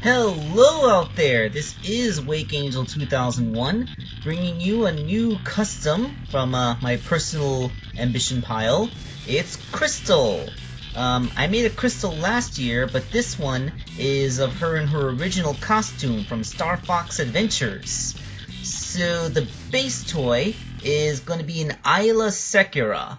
Hello out there, this is Wakeangel2K1 bringing you a new custom from my personal ambition pile. It's Krystal. I made a Krystal last year, but this one is of her in her original costume from Star Fox Adventures. So the base toy is going to be an Isla Secura.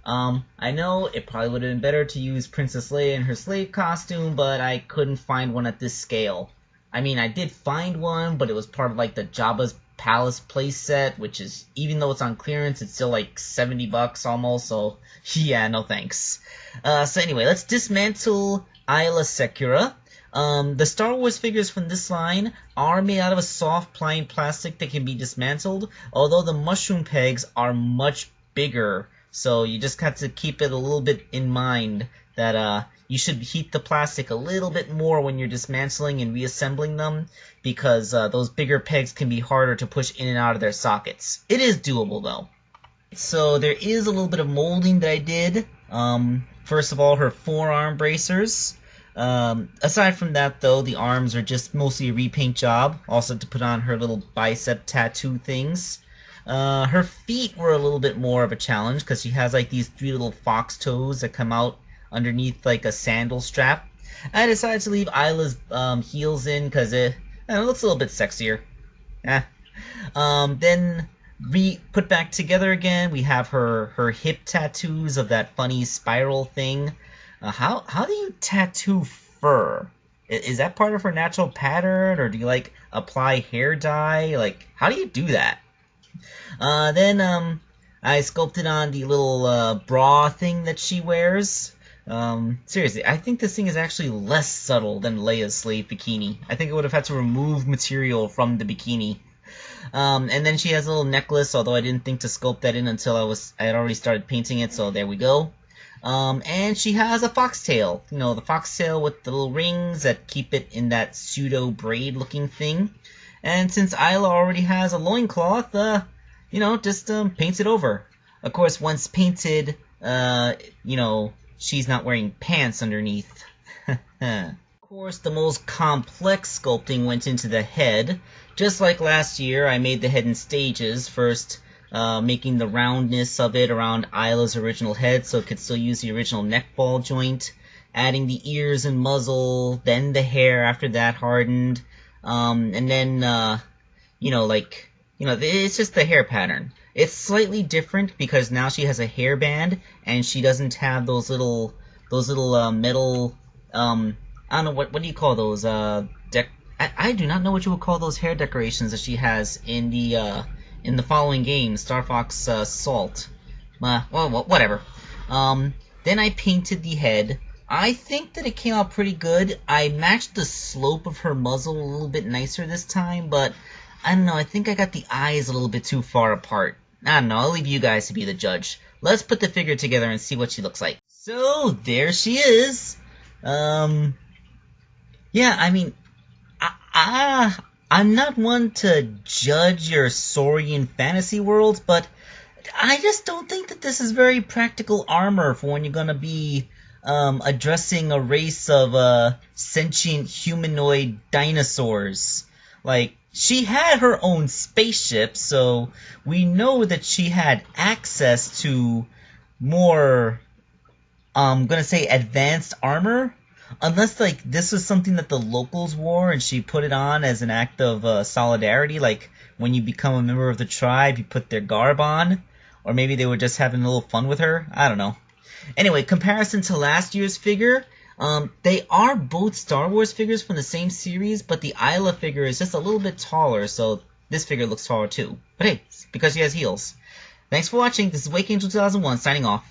I know it probably would have been better to use Princess Leia in her slave costume, but I couldn't find one at this scale. I mean, I did find one, but it was part of like the Jabba's Palace playset, which is, even though it's on clearance, it's still like $70 almost, so yeah, no thanks. So anyway, let's dismantle Isla Secura. The Star Wars figures from this line are made out of a soft, pliant plastic that can be dismantled, although the mushroom pegs are much bigger. So you just have to keep it a little bit in mind that you should heat the plastic a little bit more when you're dismantling and reassembling them, because those bigger pegs can be harder to push in and out of their sockets. It is doable though. So there is a little bit of molding that I did. First of all, her forearm bracers. Aside from that though, the arms are just mostly a repaint job. Also to put on her little bicep tattoo things. Her feet were a little bit more of a challenge because she has like these three little fox toes that come out underneath like a sandal strap. I decided to leave Isla's heels in because it looks a little bit sexier. Then put back together again. We have her hip tattoos of that funny spiral thing. How do you tattoo fur? Is that part of her natural pattern, or do you like apply hair dye? Like, how do you do that? Then I sculpted on the little bra thing that she wears. Seriously, I think this thing is actually less subtle than Leia's slave bikini. I think I would have had to remove material from the bikini. And then she has a little necklace, although I didn't think to sculpt that in until I had already started painting it, so there we go. And she has a foxtail. You know, the foxtail with the little rings that keep it in that pseudo braid looking thing. And since Isla already has a loincloth, just paints it over. Of course, once painted, she's not wearing pants underneath. Of course, the most complex sculpting went into the head. Just like last year, I made the head in stages. First, making the roundness of it around Isla's original head so it could still use the original neck ball joint. Adding the ears and muzzle, then the hair after that hardened. And then, it's just the hair pattern. It's slightly different because now she has a hairband and she doesn't have those little metal, I don't know, what do you call those, I do not know what you would call those hair decorations that she has in the following game, Star Fox, Salt. Well, whatever. Then I painted the head. I think that it came out pretty good. I matched the slope of her muzzle a little bit nicer this time, but I don't know, I think I got the eyes a little bit too far apart. I don't know, I'll leave you guys to be the judge. Let's put the figure together and see what she looks like. So, there she is. Yeah, I mean, I'm not one to judge your Saurian fantasy worlds, but I just don't think that this is very practical armor for when you're gonna be addressing a race of sentient humanoid dinosaurs. Like, she had her own spaceship, so we know that she had access to more, I'm gonna say advanced armor. Unless, like, this was something that the locals wore and she put it on as an act of solidarity, like when you become a member of the tribe, you put their garb on. Or maybe they were just having a little fun with her. I don't know. Anyway, comparison to last year's figure, they are both Star Wars figures from the same series, but the Isla figure is just a little bit taller, so this figure looks taller too. But hey, it's because she has heels. Thanks for watching. This is Wakeangel2K1 signing off.